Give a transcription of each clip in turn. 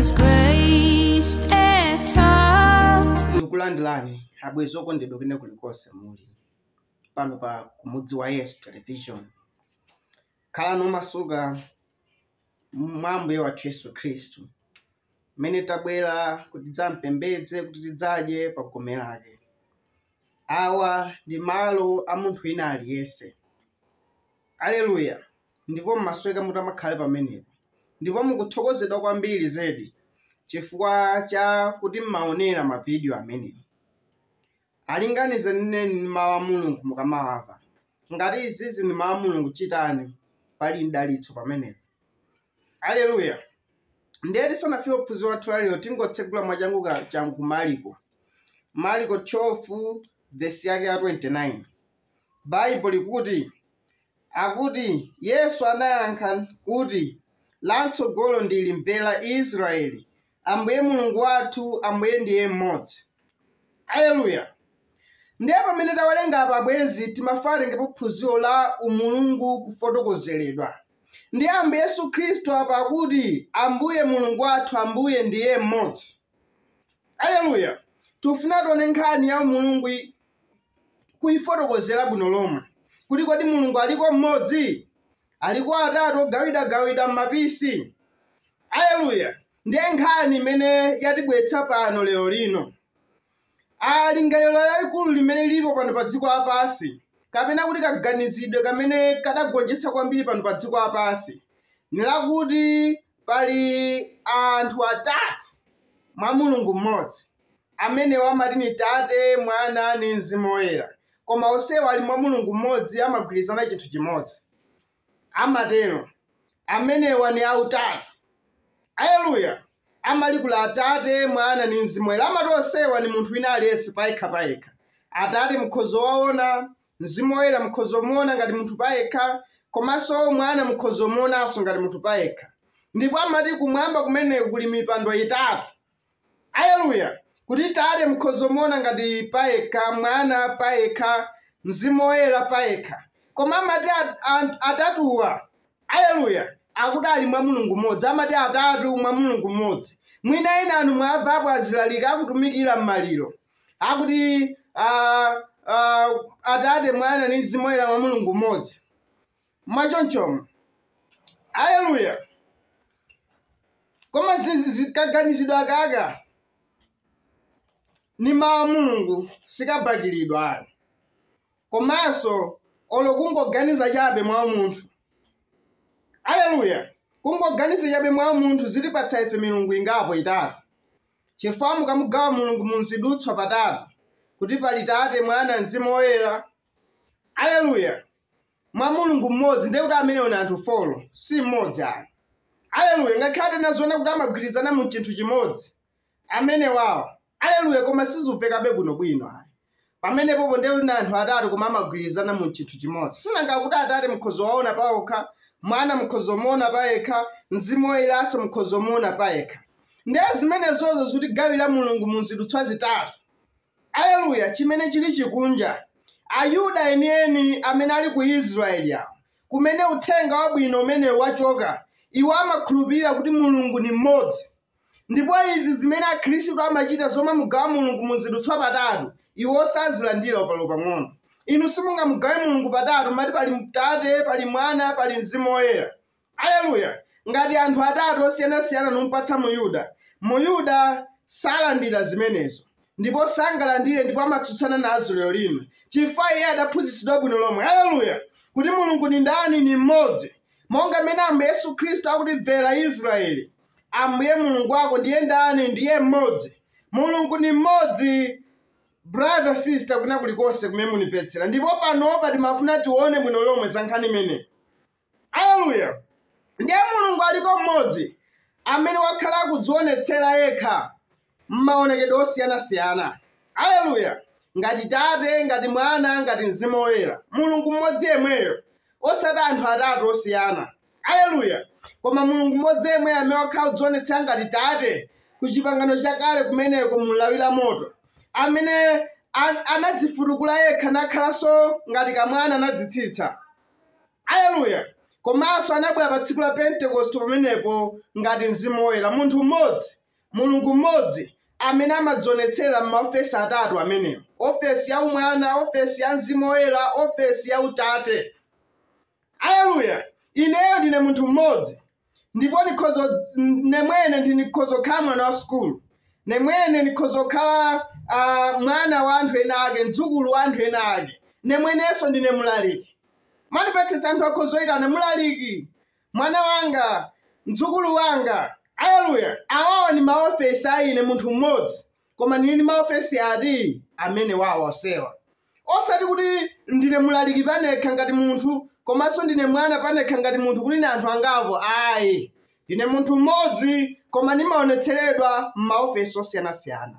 was graced and taught. Kulandilani abwezi okondedwa kene kulikose muli pano pa kumudzi wa Yesu television. Khala nomasuka mwambuye wathu Yesu Khristu mmene tabwera kuti tidzampembedze kuti tidzadye pa gome lake. Awa ndi malo a munthu wina aliyense. Aleluya. Ndipo mmasweka mutamakhale pamenepo. Ndipo mukuthokozedwa kwambiri zedi chifukwa cha kuti mmaonera mavidiyo amenewo. Alinganize nene mawu a Mulungu mukamawapa. Ngati izizi ndi mawu a Mulungu chitani pali mdalitso pamenepo. Aleluya. Ndiye tisanafike phunziro lathu lalero tingotsegula mwachangu changu Marko 12 verse yake ya 29. Bible likuti akuti Yesu anayankha kuti latsogolo ndili mvera Israeli, Ambuye Mulungu wathu Ambuye ndiye mmodzi. Aleluya. Ndiye pamene tawerenga apa abwenzi timafalengepo phunziro la umulungu kufotokozeredwa. Ndiye Ambuye Yesu Khristu apa akuti Ambuye Mulungu wathu Ambuye ndiye mmodzi. Aleluya. Tufuna tione nkhani ya umulungu kuyifotokozera bwino lomwe. Kuti kodi Mulungu aliko mmodzi? Aliko atatu ogawidagawida m'mapisi. Aleluya. Ndiye nkhani imene yatibweretsa pano lero lino. Lingaliro lalikulu limene lilipo pano pa dziko lapansi, kapena kuti kaganizidwe kamene kadagonjetsa kwambiri pano pa dziko lapansi, ni lakuti pali anthu atatu mwa Mulungu mmodzi, amenewa amati ni Tate, Mwana ndi Mzimu Woyera. Koma onsewa ali mwa Mulungu mmodzi, amagwirizana chinthu chimodzi. Amatero amenewa ni autatu. Aleluya. Amalikula Atate, Mwana ndi Mzimu Woyera. Amati onsewa ni munthu wina aliyense payekha payekha. Atate mukhozo waona, Mzimu Woyera mukhozo muona ngati munthu payekha, komanso Mwana mukhozo muonanso ngati munthu payekha. Ndipo amati kumwamba kumeneko kuli mipando itatu. Aleluya. Kuti Tate mukhozo muona ngati payekha, Mwana payekha, Mzimu Woyera payekha. Koma amati atatuwa, aleluya, akuti ali mwa Mulungu mmodzi. Amati atatu mwa Mulungu mmodzi. Mwina ena anu mwabvapo azilalika akutumikira m'maliro akuti Atate, Mwana ndi Mzimu Woyera mwa Mulungu mmodzi. Mwachonchomo. Aleluya. Koma zikaganizidwa akaka ni mawu a Mulungu sikabakiridwa ayo. Komanso olo kungoganiza chabe mwa munthu. Aleluya. Kungoganiza chabe mwa munthu zitipatsa ife milungu ingapo itatu. Chifukwa mukamugawa Mulungu munzidutswa patatu, kuti pali Tate, Mwana, Mzimu Woyera. Aleluya. Mwa Mulungu mmodzi ndiye kuti amenewo ni anthu folo, si mmodzi ayi. Aleluya. Ngakhale nazoona kuti amagwirizana mu chinthu chimodzi amenewawo. Aleluya. Koma sizupekabe bwinobwino ayi. Pamenepopo ndiye kuti anthu atatu koma amagwirizana mu chinthu chimodzi. Sinanga kuti Atate mukhozo waona payekha, Mwana mukhozo muona payekha, Mzimu Woyeranso mukhozo muona payekha. Ndiye zimenezozo zitigawira Mulungu munzidutswa zitatu. Aleluya. Chimene chili chikunja, Ayuda enieni amene ali ku Israeli awo, kumene uthenga wabwino umene wachoka, iwo amakhulupirira kuti Mulungu ni mmodzi. Ndipo izi zimene akhristu amachita zomwe mugawa Mulungu munzidutswa patatu, iwo sazilandira palo pang'ono. Inu simungamugawe Mulungu patatu, mati pali Tate, pali Mwana, pali Mzimu Woyera. Aleluya. Ngati anthu atatu osiyanasiyana nomupatsa Muyuda salandira zimenezo, ndipo sangalandire, ndipo amatsutsana nazo lero lino. Chifukwa iye adaphunzitsidwa bwino lomwe. Aleluya. Kuti Mulungu ni ndani? Ni mmodzi. Monga mmene Ambuye Yesu Khristu akuti mvera Israeli, Ambuye Mulungu wako ndiye ndani? Ndiye mmodzi. Mulungu ni mmodzi. Brother, sister, kuna kulikonse kumene munipetsera. Ndipo panopa timafuna tione bwino lomwe za nkhani imene. Aleluya. Ndiye Mulungu aliko mmodzi, amene wakhala akudzionetsera yekha m'maonekedwe osiyanasiyana. Aleluya. Ngati Tate, ngati Mwana, ngati Mzimu Woyera. Mulungu mmodzi yemweyo, osati anthu atatu osiyana. Aleluya. Koma Mulungu mmodzi yemweyo amene wakhala kudzionetsera ngati Tate ku pangano chakale kumeneko mulawira moto, amene anadzifutukula yekha nakhalanso ngati kamwana anadzitsitsa. Aleluya. komanso anabwera pa tsiku la Pentekoste pamenepo ngati Mzimu Woyera, munthu mmodzi, Mulungu mmodzi amene amadzionetsera m'maofesi atatu amenewo: ofesi ya umwana, ofesi ya Mzimu Woyera, ofesi ya utate. Aleluya! Ineyo ndine munthu mmodzi, ndipo nemwene ndikhoza kukhala mwana wa sukulu, nemwene ndikhoza kukhala mwana wa anthu ena ake, mdzukulu wa anthu ena ake, nemwenenso ndine mlaliki. Mandipetsetsa anthu akhoza oyitana mlaliki, mwana wanga, mdzukulu wanga. Aleluya! Awawa ndi maofesi a ine munthu mmodzi, koma ndili ndi maofesi ati amene wawo osewa. Osati kuti ndine mlaliki panekha ngati munthu, komanso ndine mwana panekha ngati munthu kuti ndi anthu angapo. Ayi, ndine munthu mmodzi koma ndimaonetseredwa m'maofesi osiyanasiyana.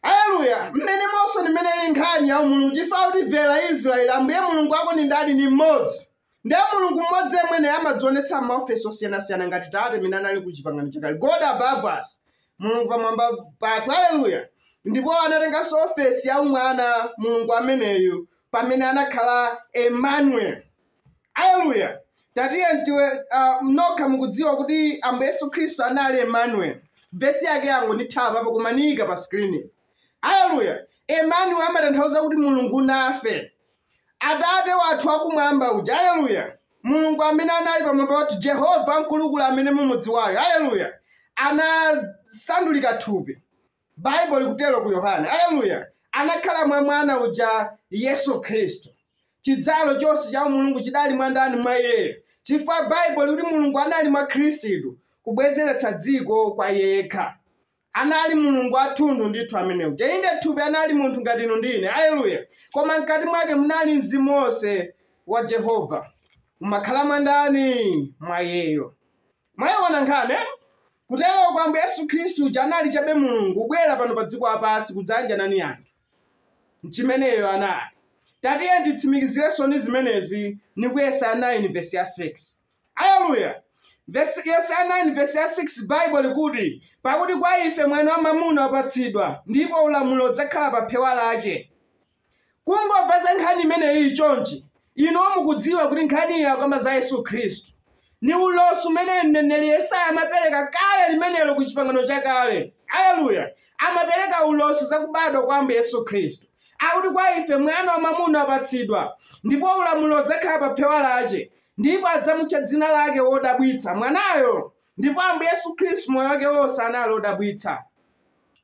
Aleluya! Mmene monso ndimene ili nkhani ya Mulungu, chifukwa kuti mvera Israeli, Ambuye Mulungu wako ndi ndani? Ndi mmodzi. Ndiye Mulungu mmodzi yemwene amadzionetsa m'maofesi osiyanasiyana ngati Tate amene anali ku chipangano chakale, God above us, Mulungu pamwamba pathu. Aleluya! Ndipo anatenganso ofesi ya umwana, Mulungu ameneyu pamene anakhala Emmanuel. Aleluya! Tatiye nokha mukudziwa kuti Ambuye Yesu Khristu anali Emmanuel. Vesi yake yangu ndithawa papo kumanika pa screen. Aleluya! Emmanuel amatanthauza kuti Mulungu nafe, Atate wathu wakumwamba uja. Aleluya! Mulungu amene anali pamwamba wathu, Jehova mkulukulu amene mumudziwayo. Aleluya! Anasandulika thupi, Bible likutero ku Yohane. Aleluya! Anakhala mwa mwana uja Yesu Khristu. Chidzalo chonse cha Mulungu chidali mwa ndani? Mwa Iyeyo. Chifukwa Bible likuti Mulungu anali mwa Khristu kubwezeretsa dziko kwa yekha. Anali Mulungu athunthu ndithu ameneyo. Inde thupi anali munthu ngati inu ndine. Aleluya! Koma mkati mwake munali mzimu wonse wa Jehova, umakhala mwa ndani? Mwa Iyeyo. Mwayiona nkhani? Kutero kwa Ambuye Yesu Khristu uja anali chabe Mulungu kubwera pano pa dziko lapansi kudzayanjana ndi anthu. Chimeneyo anali. Tatiye nditsimikizirenso ndi zimenezi ni ku Yesaya 9 verse ya 6. Aleluya! Yesaya 9 verse ya 6 Bible likuti, pakuti kwa ife mwana wamwamuna wapatsidwa, ndipo ulamuliro udzakhala pa phewa lake. Kungomva za nkhani imeneyi chonchi, inu mukudziwa kuti nkhani iyi akamba za Yesu Khristu. Ni ulosi umene mneneri Yesaya amapereka kale limenelo ku chipangano chakale. Aleluya! Amapereka ulosi za kubadwa kwa Ambuye Yesu Khristu. Akuti kwa ife mwana wamwamuna wapatsidwa, ndipo ulamuliro udzakhala pa phewa lake, ndipo adzamutcha dzina lake Wodabwitsa, mwanayo. Ndipo Ambuye Yesu Khristu moyo wake wonse anali wodabwitsa.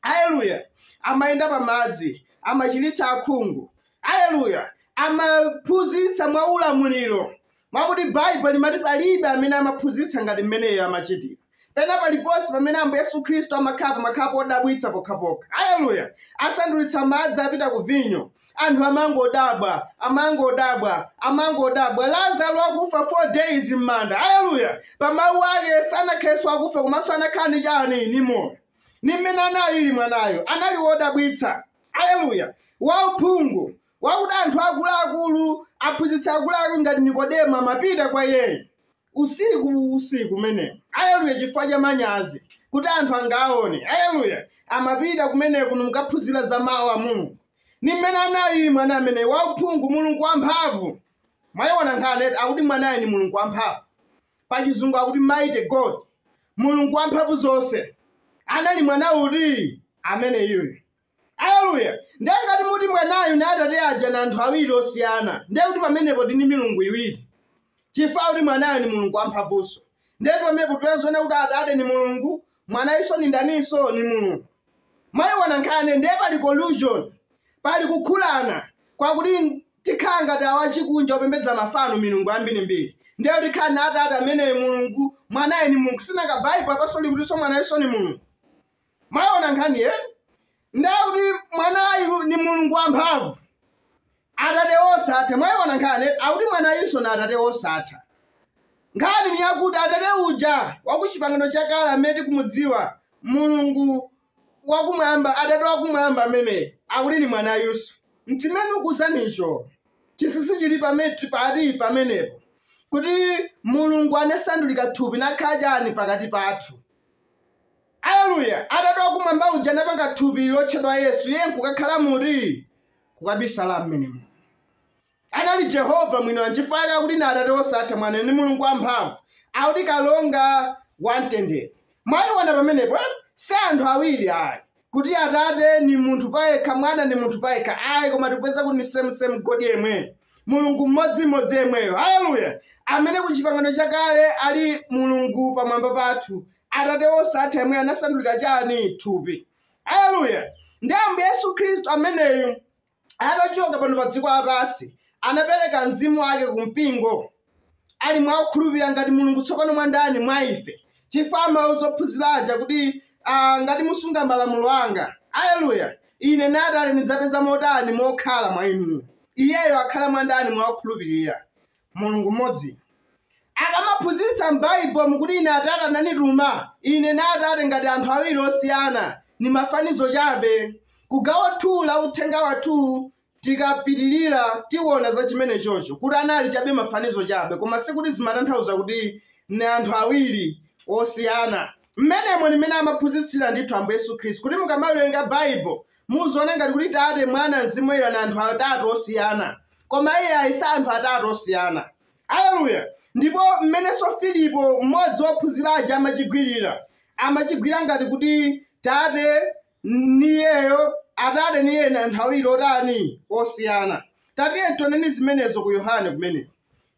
Aleluya! Amayenda pa madzi, amachiritsa akhungu. Aleluya! Amaphunzitsa mwa ulamuliro. Mwakuti Bible limati palibe amene amaphunzitsa ngati mmeneyo amachitira. Pena paliponse pamene Ambuye Yesu Khristu amakhala wodabwitsa pokhapokha. Aleluya! Asandulitsa madzi apita ku vinyo, anthu amangodabwa. Lazaro akufa 4 days m'manda. Aleluya! Pa mawu ake sanakhalenso akufa, komanso anakhala ndi chani? Ndi moyo. Ni mmene analili mwanayo, anali wodabwitsa. Aleluya! Wauphungu, wakuti anthu akuluakulu, aphunzitsi akuluakulu ngati Nikodemo amapita kwa iye usiku umenewo. Aleluya! Chifukwa cha manyazi, kuti anthu angaone. Aleluya! Amapita kumeneko mukaphunzira za mawu a Mulungu. Ni mmene analili mwana amene wauphungu, Mulungu wamphamvu. Mwayiona nkhani akuti mwanayo ni Mulungu wamphamvu. Pa chizungu akuti mighty God, Mulungu wamphamvu zonse. Anali mwana uti amene iyoyo. Aleluya! Ndiye ngati muti mwanayo ndi Atate aja na anthu awiri osiyana, ndiye kuti pamenepo tini milungu iwiri. Chifukwa kuti mwanayo ni Mulungu wamphamvunso. Ndiye pamenepo tiwezone kuti Atate ni Mulungu, mwanayinso ni ndaninso? Ni Mulungu. Mwayiona nkhani, ndiye pali collusion, pali kukhulana kwakuti tikhala ngati awachikunja opembedza mafano milungu ambirimbiri. Ndiye tikhala na Atate amene Mulungu, mwanayo ni Mulungu. Sinaka Bible apasoli kutinso mwanayinso ni Mulungu. Mwayiona nkhani ndiye kuti mwanayu ni Mulungu wamphamvu, Atate wosatha. Mwayiona nkhani akuti mwanayinso na Atate wosatha. Nkhani ni yakuti Atate uja wakuchipangano chakale amene tikumudziwa, Mulungu wakumwamba, Atate wakumwamba amene akuti ni mwanayinso. Ntimene ukuzanicho chisisi chili pamenepo kuti Mulungu anasandulika thupi nakhala chani pakati pathu. Aleluya! Atate wakumwamba uja anapanga thupi lotchedwa Yesu, iye nkukakhala muri kukabisala mmenemo. anali Jehova mwini wanchifaka kuti na Atate osatha Mwana ndi Mulungu wamphamvu akuti kalonga wamtendere. Mwayiona pamenepo si anthu awiri ayi kuti Atate ni munthu payekha, Mwana ndi munthu payekha ayi, koma tikupeza kuti ni same God yemwe, Mulungu mmodzimmodzi yemweyo. Haleluya! Amene kuchipangano chakale ali Mulungu pamwamba pathu, Atate osatha yemwe anasandulika chani? Thupi. Haleluya! Ndi Ambuye Yesu Khristu ameneyu atachoka pano pa dziko lapansi anapereka mzimu wake ku mpingo ali mwakukhulupirira ngati Mulungu tsopano mwa ndani? Mwa ife. Chifukwa zophunziraja kuti ngati musunga malamulo anga, haleluya, ine ndi Atate ndidzapeza motani? Mokhala mwa inu. Iyeyo akhala mwa ndani? Mwakukhulupirira Mulungu mmodzi. Akamaphunzitsa m'Baibulo mukuti ine Atate anandituma, ine ndi Atate ngati anthu awiri osiyana, ni mafanizo chabe. Kugawo 2 la uthenga wathu tikapitirira tiona za chimene chocho kuti anali chabe mafanizo chabe, koma sikuti zimatanthauza kuti ni anthu awiri osiyana. Mmenemo nimene amaphunzitsira ndithu Ambuye Yesu Khristu, kuti mukamawerenga Baibulo muziona ngati kuti Tate, Mwana, Mzimu Woyera ni anthu atatu osiyana, koma iye ayisa anthu atatu osiyana. Haleluya! Ndipo mmenenso Filipo mmodzi wophunziraja amachigwira ngati kuti Tate niyeyo, Atate niye ni anthu awiri otani? Osiyana. Tatiye tioneni zimenezo ku Yohane kumene.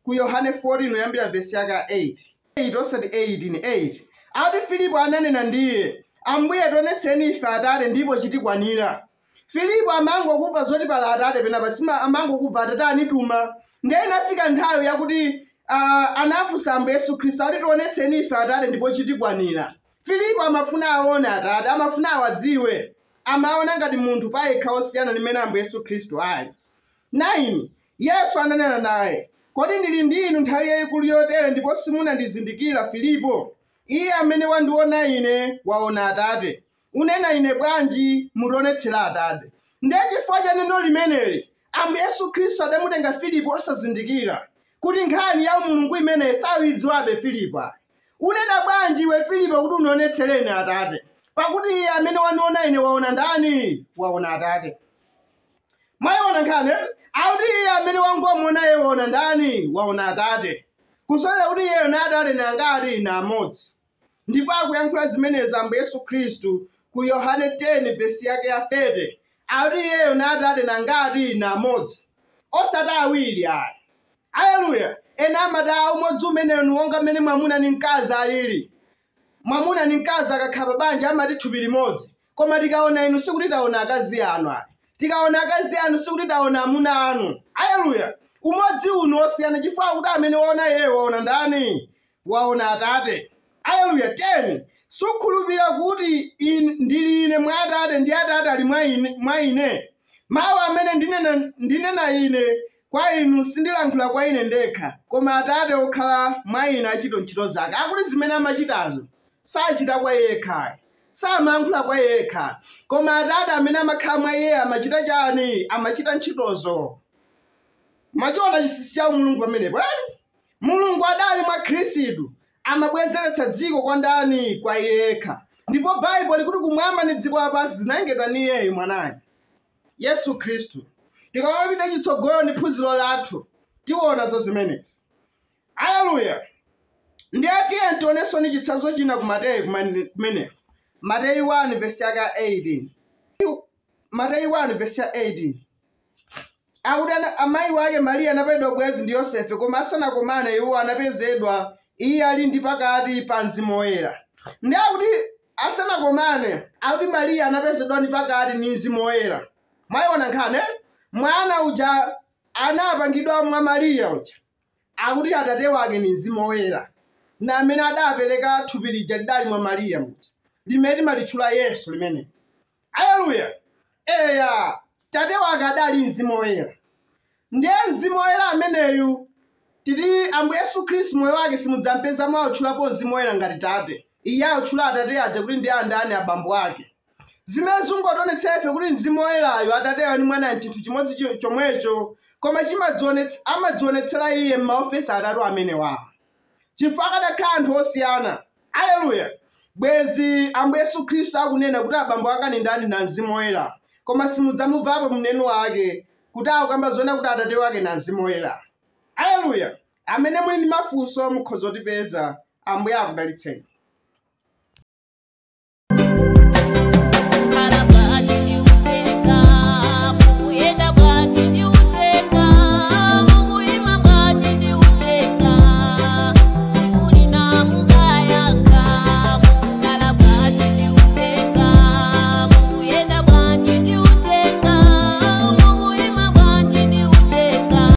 Ku Yohane 14 yambira verse yaka 8 osati 8. Ati Filipo ananena ndiye, Ambuye tionetseni ife Atate ndipo chitikwanira. Filipo amangokumva zoti pala Atate pena pasima amangokumva Atate anituma. Ndiye inafika nthawi yakuti anafunsa Ambuye Yesu Khristu ati tionetseni ife Atate ndipo chitikwanira. Filipo amafuna aone Atate, amafuna awadziwe, amaona ngati munthu payekha osiyana limene Ambuye Yesu Khristu ali. 9 Yesu ananena naye, kodi ndili ndi inu nthawi yayikulu yotere ndipo simunandizindikira Filipo? Iye amene wandiona ine waona Atate. Unena ine bwanji mutionetsera Atate? Ndiye chifukwa cha neno limeneli Ambuye Yesu Khristu adamutenga Filipo osazindikira kuti nkhani ya Mulungu imene sawidziwabe Filipo. Unena bwanji we Filipo kuti unionetsereni Atate? Pakuti iye amene wandiona ine waona ndani? Waona Atate. Mwayiona nkhani? Akuti iye amene wangomuona iye waona ndani? Waona Atate. Kusonyeza kuti iyeyo na Atate ni angati? Ni amodzi. Ndipo akuyankhula zimenezi Ambuye Yesu Khristu ku Yohane 10 verse yake ya 30. Akuti iyeyo na Atate ni angati? Ni amodzi, osati awiri ayi. Haleluya! Ena amati umodzi umeneyo ni wonga mmene mwamuna ni mkazi alili. Mwamuna ni mkazi akakhala banja amati thupi limodzi, koma tikaona inu sikuti taona akazi anu ayi. Tikaona akazi anu sikuti taona amuna anu. Haleluya! Umodzi uno osiyana chifukwa kuti amene waona iye waona ndani? Waona Atate. Haleluya! 10 sukhulupirira kuti ndili ine mwa Atate ndi Atate ali mwa ine. Mawu amene ndinena ine kwa inu sindilankhula kwa ine ndekha, koma Atate okhala mwa ine achita ntchito zake. Akuti zimene amachitazo sachita kwa iye yekha, samayankhula kwa iye yekha, koma Atate amene amakhala mwa iye amachita chani? Amachita ntchitozo. Machiona chinsinsi cha Mulungu pamenepo. Mulungu adali mwa Khristu amabwezeretsa dziko kwa ndani? Kwa iye yekha. Ndipo Baibulo likuti kumwamba ndi dziko lapansi zinalengedwa ni iyeyo mwanayo Yesu Khristu. Tikamapita chitsogolo ndi phunziro lathu tiona za zimenezi. Haleluya! Ndiye tiye tionenso ni chitsanzo china ku Mateyu kumeneko. Mateyu 1 verse yaka 18. Mateyu 1 verse 18. Akuti amayi wake Mariya anapedwa bwezi ndi Yosefe, koma asanakomane iwo anapezedwa iye ali ndi pakati pa Mzimu Woyera. Ndiye akuti asanakomane, akuti Mariya anapezedwa ndi pakati ni Mzimu Woyera. Mwayiona nkhani? Mwana uja anapangidwa mwa Mariya uja, akuti Atate wake ni Mzimu Woyera, na amene adapereka thupi lija lidali mwa Mariya muja, limene malitchula Yesu limene. Haleluya! Eya, Tate wake adali Mzimu Woyera. Ndiye Mzimu Woyera ameneyu titi Ambuye Yesu Khristu moyo wake simudzampeza mwa utchulapo Mzimu Woyera ngati Tate. Iye utchula Atate aja kuti ndi andani? Abambo ake. Zimene zingotionetsa ife kuti Mzimu Woyerayo Atateyo ni Mwana chinthu chimodzi chomwecho, koma amadzionetsera iye m'maofesi atatu amene wawa, chifukwa adakhala anthu osiyana. Haleluya! Bwezi Ambuye Yesu Khristu akunena kuti abambo ake ni ndani? Na Mzimu Woyera, koma simudzamumvapo mneno wake kuti akukamba zona kuti Atate wake na Mzimu Woyera. Aleluya. Amene muli ndi mafunso mukhoza kutipeza. Ambuye akudalitseni.